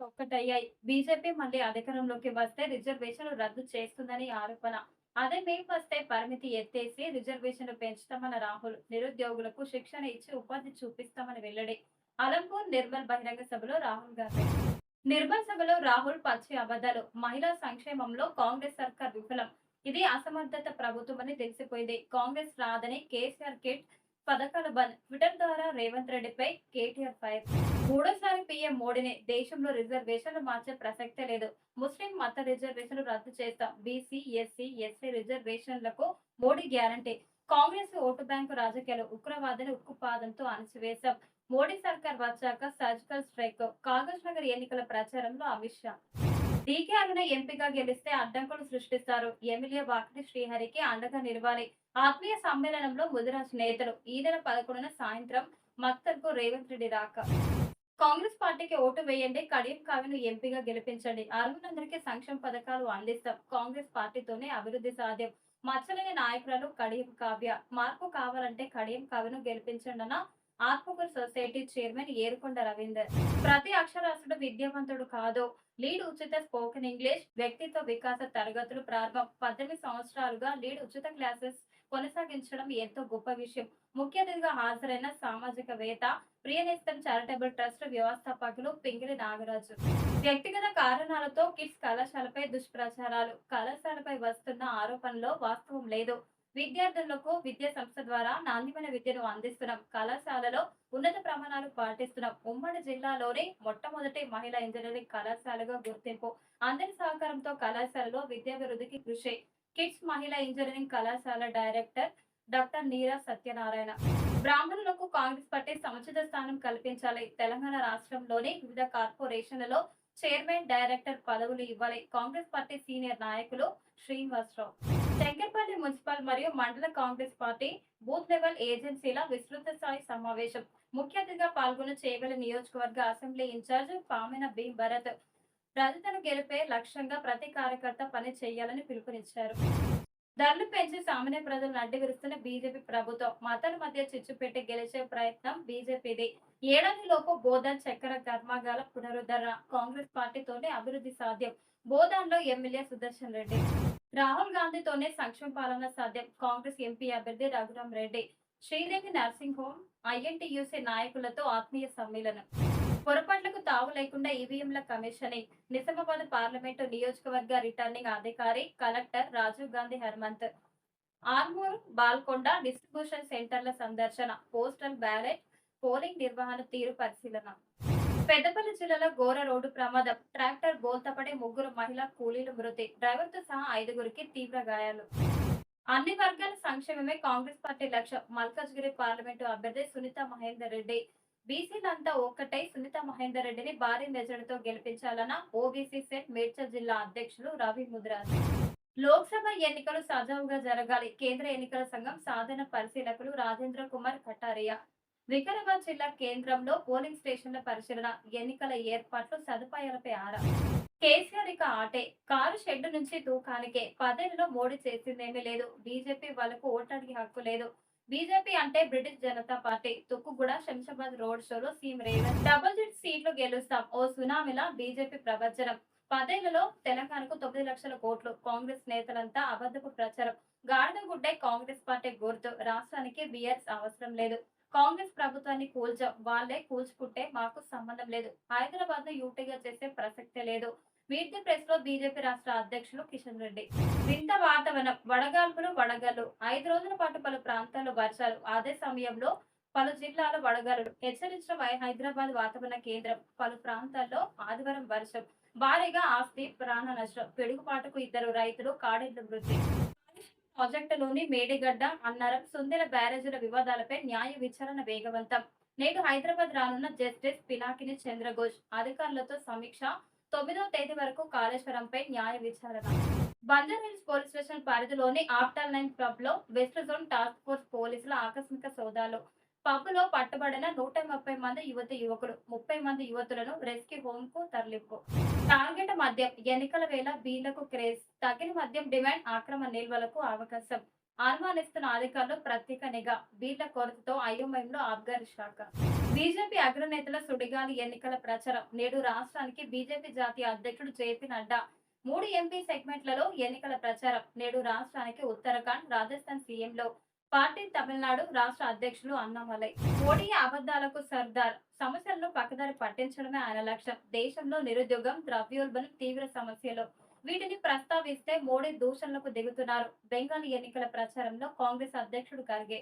ఒక్కటయ్యాయి. BJP మళ్లీ అధికారంలోకి వస్తే రిజర్వేషన్లు రద్దు చేస్తుందని ఆరోపణ. అదే మేం వస్తే పరిమితి ఎత్తేసి రిజర్వేషన్లు పెంచుతామన్న రాహుల్. నిరుద్యోగులకు శిక్షణ ఇచ్చి ఉపాధి చూపిస్తామని వెల్లడి. అలంపూర్ నిర్మల్ బహిరంగ సభలో రాహుల్ గాంధీ. నిర్మల్ సభలో రాహుల్ పచ్చి అబద్ధాలు. మహిళా సంక్షేమంలో కాంగ్రెస్ సర్కార్ విఫలం. ఇది అసమర్థత ప్రభుత్వమని తెలిసిపోయింది. కాంగ్రెస్ రాదని కేసీఆర్ కిట్ పథకాల బంద్. ట్విట్టర్ ద్వారా రేవంత్ రెడ్డిపై కేటీఆర్ ఫైర్. మూడోసారి పీఎం మోడీని దేశంలో రిజర్వేషన్లు మార్చే ప్రసక్తే లేదు. ముస్లిం మత రిజర్వేషన్లు రద్దు చేస్తాం. బీసీ, ఎస్సీ, ఎస్టీ రిజర్వేషన్లకు Modi guarantee. Congress vote bank రాజకీయాలు. ఉగ్రవాదాన్ని ఉక్కుపాదంతో అణచివేశాం. మోడీ సర్కార్ వచ్చాక సర్జికల్ స్ట్రైక్. కాగజ్ నగర్ ఎన్నికల ప్రచారంలో అమిత్ షా. డీకే అరుణ ఎంపీగా గెలిస్తే అడ్డంకులు సృష్టిస్తారు. ఎమ్మెల్యే వాకిటి శ్రీహరికి అండగా నిలవాలి. ఆత్మీయ సమ్మేళనంలో ముదిరాజ్ నేతలు. ఈ నెల 11న సాయంత్రం మక్తల్కు రేవంత్ రెడ్డి రాక. కాంగ్రెస్ పార్టీకి ఓటు వేయండి. కడియం కావ్యను ఎంపీగా గెలిపించండి. అర్హులందరికీ సంక్షేమ పథకాలు అందిస్తాం. కాంగ్రెస్ పార్టీతోనే అభివృద్ధి సాధ్యం. మచ్చలేని నాయకురాలు కడియం కావ్య. మార్పు కావాలంటే కడియం కావ్యను గెలిపించండన్న ఆత్మకూరు సొసైటీ చైర్మన్ ఏరుకొండ రవీందర్. ప్రతి అక్షరాస్యుడు విద్యావంతుడు కాదు. లీడ్ ఉచిత స్పోకెన్ ఇంగ్లీష్ వ్యక్తిత్వ వికాస తరగతులు ప్రారంభం. 18 సంవత్సరాలుగా లీడ్ ఉచిత క్లాసెస్ కొనసాగించడం ఎంతో గొప్ప విషయం. ముఖ్య అతిథిగా హాజరైన సామాజికవేత్త ప్రియనేస్తం చారిటబుల్ ట్రస్ట్ వ్యవస్థాపకులు పింగిలి నాగరాజు. వ్యక్తిగత కారణాలతో కిడ్స్ కళాశాలపై దుష్ప్రచారాలు. కళాశాలపై వస్తున్న ఆరోపణలో వాస్తవం లేదు. విద్యార్థులకు విద్యా సంస్థ ద్వారా నాణ్యమైన విద్యను అందిస్తున్నాం. కళాశాలలో ఉన్నత ప్రమాణాలు పాటిస్తున్నాం. ఉమ్మడి జిల్లాలోనే మొట్టమొదటి మహిళా ఇంజనీరింగ్ కళాశాలగా గుర్తింపు. అందరి సహకారంతో కళాశాలలో విద్యాభివృద్ధికి కృషి. కిడ్స్ మహిళా ఇంజనీరింగ్ కళాశాల డైరెక్టర్ డాక్టర్ నీరా సత్యనారాయణ. బ్రాహ్మణులకు కాంగ్రెస్ పార్టీ సముచిత స్థానం కల్పించాలి. తెలంగాణ రాష్ట్రంలోని వివిధ కార్పొరేషన్లలో చైర్మన్, డైరెక్టర్ పదవులు ఇవ్వాలి. కాంగ్రెస్ పార్టీ సీనియర్ నాయకులు శ్రీనివాసరావు. శంకర్పల్లి మున్సిపల్ మరియు మండల కాంగ్రెస్ పార్టీ బూత్ లెవెల్ ఏజెన్సీల విస్తృత స్థాయి సమావేశం. ముఖ్య అతిథిగా పాల్గొన్న చేవెళ్ల నియోజకవర్గ assembly incharge Pamena B Bharat. రజతను గెలిపే లక్ష్యంగా ప్రతి కార్యకర్త పని చేయాలని పిలుపునిచ్చారు. ధరలు పెంచి సామాన్య ప్రజలను అడ్డు విరుస్తున్న బీజేపీ ప్రభుత్వం. మతాల మధ్య చిచ్చు పెట్టి గెలిచే ప్రయత్నం బీజేపీది. ఏడాదిలోపు బోధన్ చక్కెర కర్మాగాల పునరుద్ధరణ. కాంగ్రెస్ పార్టీతోనే అభివృద్ధి సాధ్యం. బోధన్లో ఎమ్మెల్యే సుదర్శన్ రెడ్డి. రాహుల్ గాంధీతోనే సంక్షేమ పాలన సాధ్యం. కాంగ్రెస్ ఎంపీ అభ్యర్థి Raghuram Reddy. Sridevi nursing home INTUC నాయకులతో ఆత్మీయ సమ్మేళనం. పొరపాట్లకు తావు లేకుండా ఈవీఎంల కమిషనింగ్. నిజామాబాద్ పార్లమెంటు నియోజకవర్గ రిటర్నింగ్ అధికారి కలెక్టర్ రాజీవ్ గాంధీ హనుమంత్. ఆర్మూర్ బాల్కొండ డిస్ట్రిబ్యూషన్ సెంటర్ల సందర్శన. పోస్టల్ బ్యాలెట్ పోలింగ్ నిర్వహణ తీరు పరిశీలన. పెద్దపల్లి జిల్లాలో ఘోర రోడ్డు ప్రమాదం. ట్రాక్టర్ బోల్తపడి 3 మహిళా కూలీలు మృతి. డ్రైవర్తో సహా 5గురికి తీవ్ర గాయాలు. అన్ని వర్గాల సంక్షేమమే కాంగ్రెస్ పార్టీ లక్ష్యం. మల్కాజ్గిరి పార్లమెంటు అభ్యర్థి సునీత మహేందర్ రెడ్డి. బీసీలంతా ఒక్కటై సునీత మహేందర్ రెడ్డిని భారీ మెజార్టీతో గెలిపించాలన్న ఓబీసీ సెట్ మేడ్చల్ జిల్లా అధ్యక్షులు రవి ముద్రాజ్. లోక్సభ ఎన్నికలు సజావుగా జరగాలి. కేంద్ర ఎన్నికల సంఘం సాధన పరిశీలకులు రాజేంద్ర కుమార్ కటారియా. వికారాబాద్ జిల్లా కేంద్రంలో పోలింగ్ స్టేషన్ల పరిశీలన. ఎన్నికల ఏర్పాట్లు సదుపాయాలపై ఆరా. కేసీఆర్ ఇక ఆటే. కారు షెడ్డు నుంచి తూకానికే. 10 మోడీ చేసిందేమీ లేదు. బీజేపీ వాళ్లకు ఓటానికి హక్కు లేదు. బీజేపీ అంటే British Janata party. Tukkuguda Shamshabad road షోలో సీఎం రేవంత్. డబుల్ డిజిట్ సీట్లు గెలుస్తాం. ఓ సునామీలా బీజేపీ ప్రవచనం. 10 తెలంగాణకు 9 లక్షల కోట్లు. కాంగ్రెస్ నేతలంతా అబద్ధపు ప్రచారం. గాడిద గుడ్డే కాంగ్రెస్ పార్టీ గుర్తు. రాష్ట్రానికి బీఆర్ఎస్ అవసరం లేదు. కాంగ్రెస్ ప్రభుత్వాన్ని కూల్చాం. వాళ్లే కూల్చుకుంటే మాకు సంబంధం లేదు. హైదరాబాద్ ను యూటీగా చేసే ప్రసక్తే లేదు. మీట్ ది ప్రెస్ లో బీజేపీ రాష్ట్ర అధ్యక్షులు కిషన్ రెడ్డి. వింత వాతావరణం. వడగాల్పులు వడగళ్లు. 5 రోజుల పాటు పలు ప్రాంతాల్లో వర్షాలు. అదే సమయంలో పలు జిల్లాల వడగాలులు. హెచ్చరించిన హైదరాబాద్ వాతావరణ కేంద్రం. పలు ప్రాంతాల్లో ఆదివారం వర్షం. భారీగా ఆస్తి ప్రాణ నష్టం. పిడుగుపాటుకు 2 రైతులు. కాడెండ్లు మృతి. ప్రాజెక్టులోని మేడిగడ్డ, అన్నారం, సుందెల బ్యారేజీల వివాదాలపై న్యాయ విచారణ వేగవంతం. నేడు హైదరాబాద్ రానున్న జస్టిస్ పినాకిని చంద్రఘోష్ అధికారులతో సమీక్ష. 9వ తేదీ వరకు కాళేశ్వరంపై న్యాయ విచారణ. బంజారాహిల్స్ పోలీస్ స్టేషన్ పరిధిలోని ఆప్టాల్ 9 పబ్ లో వెస్ట్ జోన్ టాస్క్ ఫోర్స్ పోలీసుల ఆకస్మిక సోదాలు. పబ్ లో పట్టుబడిన 130 మంది యువకులు. 30 మంది యువతులను రెస్క్యూ హోమ్ కు తరలింపు. టార్గెట్ మద్యం. ఎన్నికల వేళ బీళ్లకు క్రేజ్. తగిన మద్యం డిమాండ్. అక్రమ నిల్వలకు అవకాశం. అనుమానిస్తున్న అధికారులు ప్రత్యేక నిఘా, వీళ్ల కొరతతో అయోమయంలో ఆబ్కారీ శాఖ. బీజేపీ అగ్రనేతల సుడిగాలి ఎన్నికల ప్రచారం నేడు రాష్ట్రానికి బీజేపీ జాతీయ అధ్యక్షుడు జేపీ నడ్డా 3 ఎంపీ సెగ్మెంట్లలో ఎన్నికల ప్రచారం నేడు రాష్ట్రానికి ఉత్తరాఖండ్, రాజస్థాన్ సీఎంలో పార్టీ తమిళనాడు రాష్ట్ర అధ్యక్షులు అన్నామలై. మోడీ అబద్ధాలకు సర్దార్, సమస్యలను పక్కదారి పట్టించడమే ఆయన లక్ష్యం. దేశంలో నిరుద్యోగం, ద్రవ్యోల్బణం తీవ్ర సమస్యలు. వీటిని ప్రస్తావిస్తే మోడీ దూషణలకు దిగుతున్నారు. బెంగాల్ ఎన్నికల ప్రచారంలో కాంగ్రెస్ అధ్యక్షుడు ఖర్గే